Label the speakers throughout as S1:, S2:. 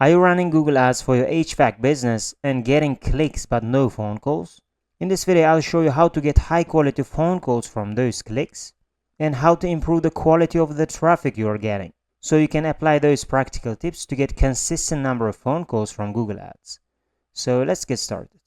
S1: Are you running Google Ads for your HVAC business and getting clicks but no phone calls? In this video, I'll show you how to get high quality phone calls from those clicks and how to improve the quality of the traffic you are getting, so you can apply those practical tips to get consistent number of phone calls from Google Ads. So let's get started.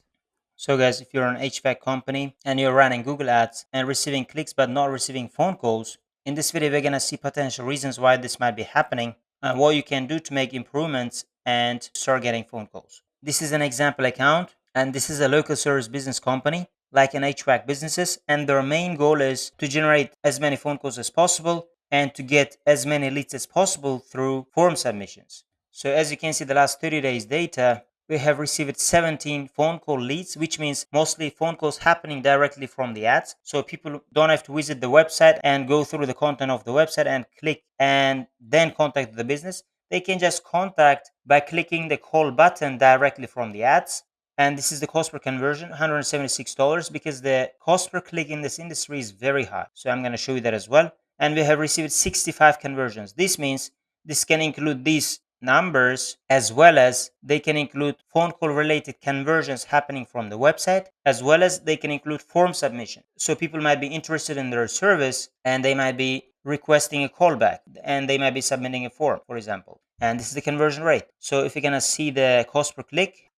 S1: So guys, if you're an HVAC company and you're running Google Ads and receiving clicks but not receiving phone calls, in this video we're going to see potential reasons why this might be happening and what you can do to make improvements and start getting phone calls. This is an example account, and this is a local service business company like an HVAC businesses, and their main goal is to generate as many phone calls as possible and to get as many leads as possible through form submissions. So as you can see, the last 30 days data, we have received 17 phone call leads, which means mostly phone calls happening directly from the ads. So people don't have to visit the website and go through the content of the website and click and then contact the business. They can just contact by clicking the call button directly from the ads. And this is the cost per conversion, $176, because the cost per click in this industry is very high. So I'm going to show you that as well. And we have received 65 conversions. This means this can include these numbers, as well as they can include phone call related conversions happening from the website, as well as they can include form submission. So people might be interested in their service and they might be requesting a callback and they might be submitting a form, for example. And this is the conversion rate. So if you're going to see the cost per click,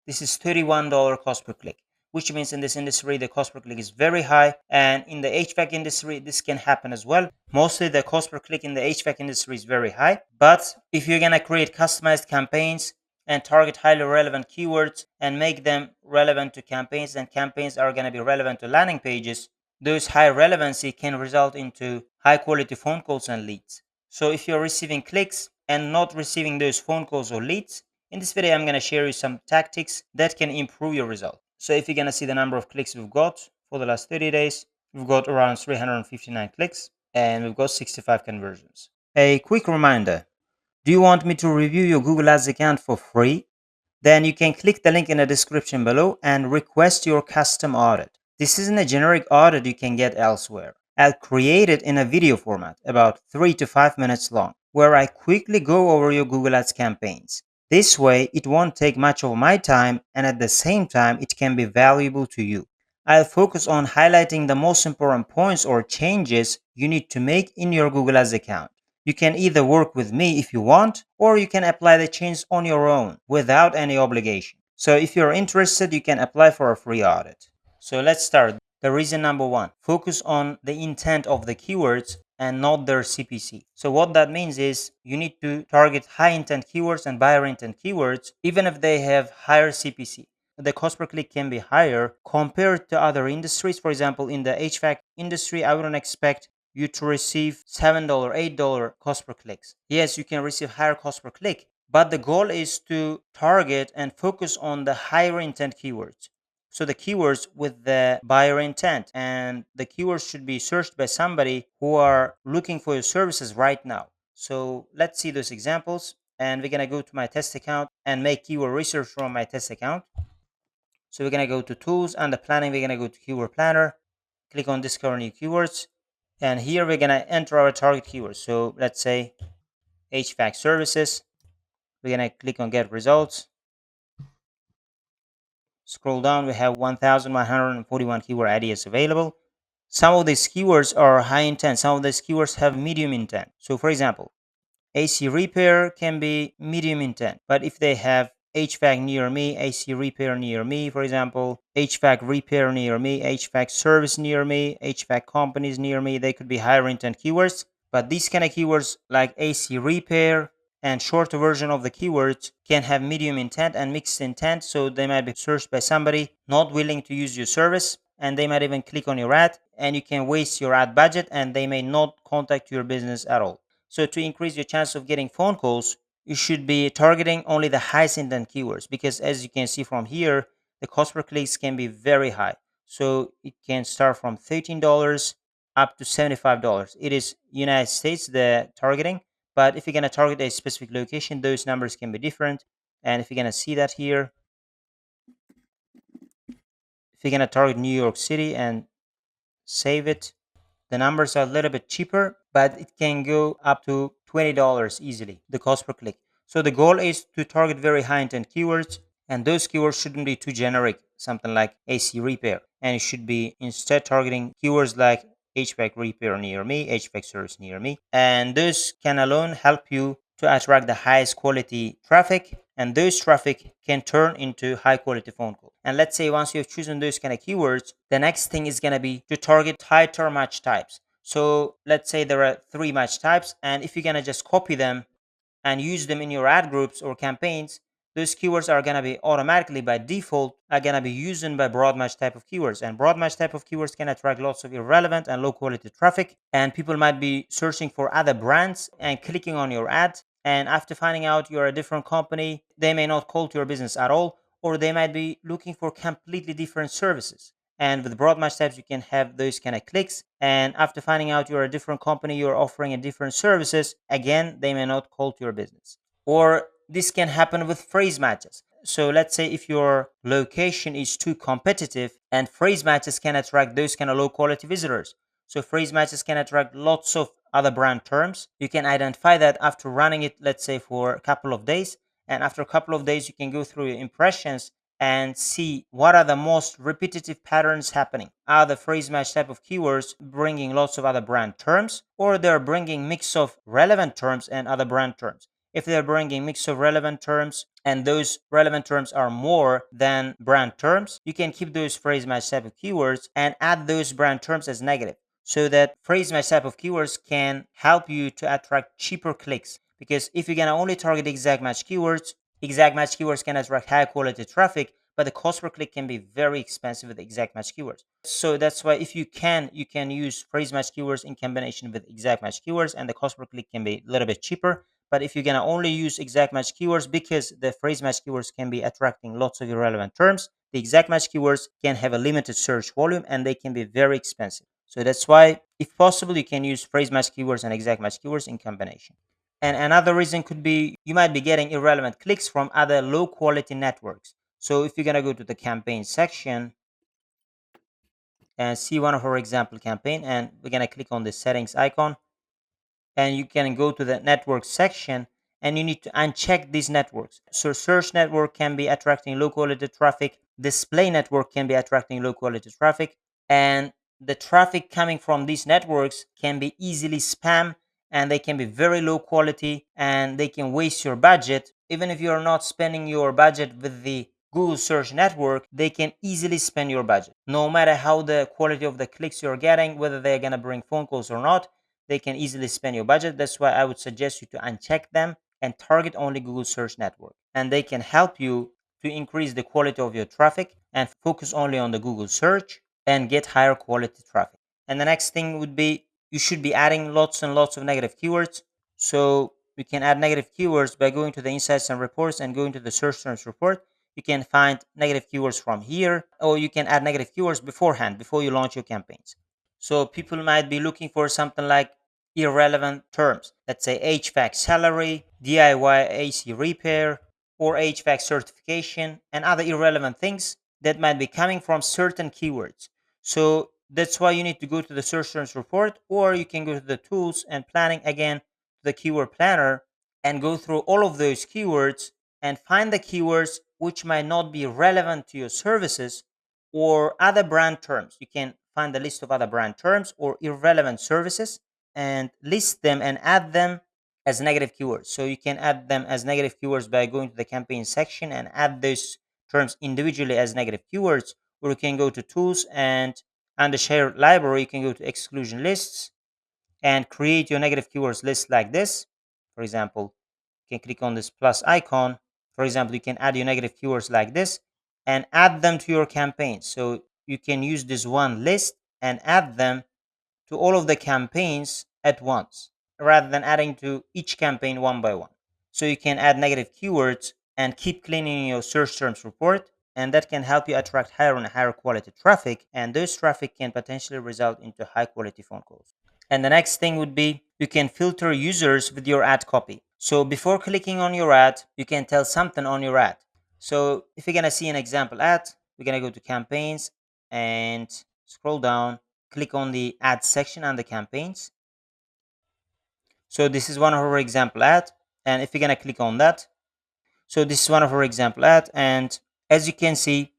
S1: this is $31 cost per click, which means in this industry, the cost per click is very high. And in the HVAC industry, this can happen as well. Mostly the cost per click in the HVAC industry is very high. But if you're going to create customized campaigns and target highly relevant keywords and make them relevant to campaigns, and campaigns are going to be relevant to landing pages, those high relevancy can result into high quality phone calls and leads. So if you're receiving clicks and not receiving those phone calls or leads, in this video, I'm going to share you some tactics that can improve your result. So if you're going to see the number of clicks we've got for the last 30 days, we've got around 359 clicks and we've got 65 conversions. A quick reminder, do you want me to review your Google Ads account for free? Then you can click the link in the description below and request your custom audit. This isn't a generic audit you can get elsewhere. I'll create it in a video format, about 3 to 5 minutes long, where I quickly go over your Google Ads campaigns. This way, it won't take much of my time, and at the same time, it can be valuable to you. I'll focus on highlighting the most important points or changes you need to make in your Google Ads account. You can either work with me if you want, or you can apply the change on your own without any obligation. So if you're interested, you can apply for a free audit. So let's start. The reason number one, focus on the intent of the keywords and not their CPC. So what that means is you need to target high intent keywords and buyer intent keywords, even if they have higher CPC. The cost per click can be higher compared to other industries. For example, in the HVAC industry, I wouldn't expect you to receive $7, $8 cost per clicks. Yes, you can receive higher cost per click, but the goal is to target and focus on the higher intent keywords. So the keywords with the buyer intent, and the keywords should be searched by somebody who are looking for your services right now. So let's see those examples, and we're going to go to my test account and make keyword research from my test account. So we're going to go to tools, and the planning, we're going to go to keyword planner, click on discover new keywords, and here we're going to enter our target keywords. So let's say HVAC services. We're going to click on get results. Scroll down, we have 1,141 keyword ideas available. Some of these keywords are high intent. Some of these keywords have medium intent. So for example, AC repair can be medium intent, but if they have HVAC near me, AC repair near me, for example, HVAC repair near me, HVAC service near me, HVAC companies near me, they could be higher intent keywords. But these kind of keywords like AC repair and shorter version of the keywords can have medium intent and mixed intent, so they might be searched by somebody not willing to use your service, and they might even click on your ad, and you can waste your ad budget and they may not contact your business at all. So to increase your chance of getting phone calls, you should be targeting only the highest intent keywords, because as you can see from here, the cost per clicks can be very high. So it can start from $13 up to $75. It is United States, the targeting, but if you're going to target a specific location, those numbers can be different. And if you're going to see that here, if you're going to target New York City and save it, the numbers are a little bit cheaper, but it can go up to $20 easily, the cost per click. So the goal is to target very high intent keywords, and those keywords shouldn't be too generic, something like AC repair. And you should be instead targeting keywords like HVAC repair near me, HVAC service near me. And those can alone help you to attract the highest quality traffic, and those traffic can turn into high quality phone calls. And let's say once you've chosen those kind of keywords, the next thing is going to be to target tighter match types. So let's say there are 3 match types, and if you're going to just copy them and use them in your ad groups or campaigns, those keywords are going to be automatically by default are going to be used by broad match type of keywords, and broad match type of keywords can attract lots of irrelevant and low quality traffic, and people might be searching for other brands and clicking on your ad, and after finding out you're a different company, they may not call to your business at all, or they might be looking for completely different services. And with broad match types, you can have those kind of clicks. And after finding out you're a different company, you're offering a different services, again, they may not call to your business. Or this can happen with phrase matches. So let's say if your location is too competitive, and phrase matches can attract those kind of low quality visitors. So phrase matches can attract lots of other brand terms. You can identify that after running it, let's say for a couple of days. And after a couple of days, you can go through your impressions and see what are the most repetitive patterns happening. Are the phrase match type of keywords bringing lots of other brand terms, or they're bringing mix of relevant terms and other brand terms? If they're bringing mix of relevant terms and those relevant terms are more than brand terms, you can keep those phrase match type of keywords and add those brand terms as negative, so that phrase match type of keywords can help you to attract cheaper clicks. Because if you're going to only target exact match keywords can attract high quality traffic, but the cost per click can be very expensive with exact match keywords. So that's why if you can use phrase match keywords in combination with exact match keywords, and the cost per click can be a little bit cheaper. But if you're going to only use exact match keywords, because the phrase match keywords can be attracting lots of irrelevant terms, the exact match keywords can have a limited search volume and they can be very expensive. So that's why, if possible, you can use phrase match keywords and exact match keywords in combination. And another reason could be you might be getting irrelevant clicks from other low quality networks. So if you're going to go to the campaign section and see one of our example campaign, and we're going to click on the settings icon, and you can go to the network section, and you need to uncheck these networks. So search network can be attracting low quality traffic, display network can be attracting low quality traffic, and the traffic coming from these networks can be easily spam, and they can be very low quality, and they can waste your budget. Even if you're not spending your budget with the Google search network, they can easily spend your budget. No matter how the quality of the clicks you're getting, whether they're going to bring phone calls or not, they can easily spend your budget. That's why I would suggest you to uncheck them and target only Google search network. And they can help you to increase the quality of your traffic and focus only on the Google search and get higher quality traffic. And the next thing would be you should be adding lots and lots of negative keywords. So you can add negative keywords by going to the insights and reports and going to the search terms report. You can find negative keywords from here, or you can add negative keywords beforehand, before you launch your campaigns. So people might be looking for something like irrelevant terms. Let's say HVAC salary, DIY AC repair, or HVAC certification, and other irrelevant things that might be coming from certain keywords. So that's why you need to go to the search terms report, or you can go to the tools and planning again, the keyword planner, and go through all of those keywords and find the keywords which might not be relevant to your services or other brand terms. You can find the list of other brand terms or irrelevant services and list them and add them as negative keywords. So you can add them as negative keywords by going to the campaign section and add those terms individually as negative keywords, or you can go to tools and under shared library, you can go to exclusion lists and create your negative keywords list like this. For example, you can click on this plus icon. For example, you can add your negative keywords like this and add them to your campaign. So you can use this one list and add them to all of the campaigns at once, rather than adding to each campaign one by one. So you can add negative keywords and keep cleaning your search terms report, and that can help you attract higher and higher quality traffic, and those traffic can potentially result into high quality phone calls. And the next thing would be you can filter users with your ad copy. So before clicking on your ad, you can tell something on your ad. So if you're going to see an example ad, we're going to go to campaigns and scroll down, click on the ad section under campaigns. So this is one of our example ad. And if you're gonna click on that, so this is one of our example ad, and as you can see,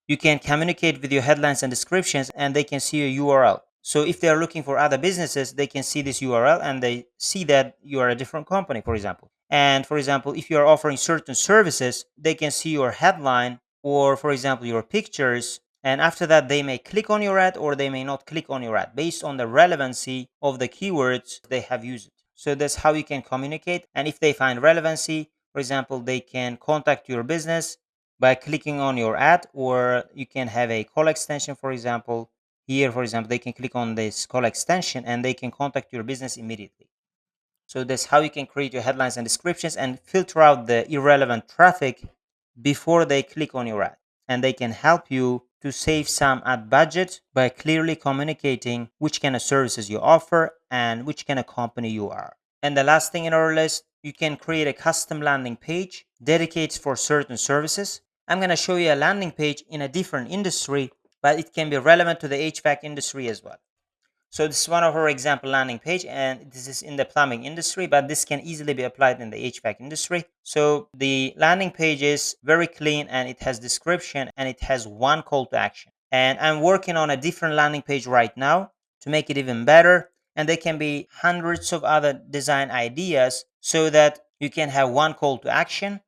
S1: you can communicate with your headlines and descriptions, and they can see your URL. So if they are looking for other businesses, they can see this URL and they see that you are a different company, for example. And for example, if you are offering certain services, they can see your headline or, for example, your pictures. And after that, they may click on your ad or they may not click on your ad based on the relevancy of the keywords they have used. So that's how you can communicate. And if they find relevancy, for example, they can contact your business by clicking on your ad, or you can have a call extension. For example, here, for example, they can click on this call extension and they can contact your business immediately. So that's how you can create your headlines and descriptions and filter out the irrelevant traffic before they click on your ad. And they can help you to save some ad budget by clearly communicating which kind of services you offer and which kind of company you are. And the last thing in our list, you can create a custom landing page dedicated for certain services. I'm going to show you a landing page in a different industry, but it can be relevant to the HVAC industry as well. So this is one of our example landing page, and this is in the plumbing industry, but this can easily be applied in the HVAC industry. So the landing page is very clean and it has description and it has one call to action. And I'm working on a different landing page right now to make it even better. And there can be hundreds of other design ideas so that you can have one call to action.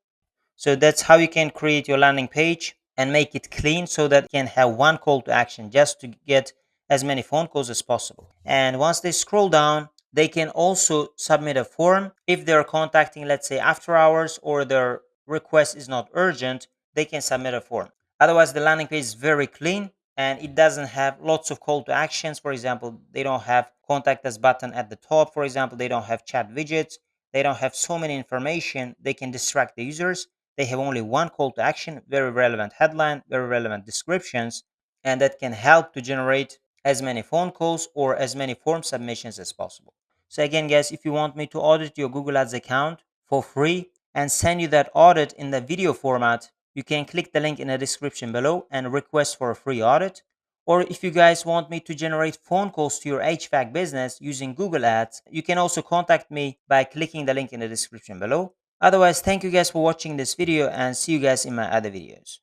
S1: So that's how you can create your landing page and make it clean so that you can have one call to action just to get as many phone calls as possible. And once they scroll down, they can also submit a form. If they're contacting, let's say, after hours or their request is not urgent, they can submit a form. Otherwise, the landing page is very clean and it doesn't have lots of call to actions. For example, they don't have contact us button at the top. For example, they don't have chat widgets. They don't have so many information. They can distract the users. They have only one call to action, very relevant headline, very relevant descriptions, and that can help to generate as many phone calls or as many form submissions as possible. So again, guys, if you want me to audit your Google Ads account for free and send you that audit in the video format, you can click the link in the description below and request for a free audit. Or if you guys want me to generate phone calls to your HVAC business using Google Ads, you can also contact me by clicking the link in the description below. Otherwise, thank you guys for watching this video and see you guys in my other videos.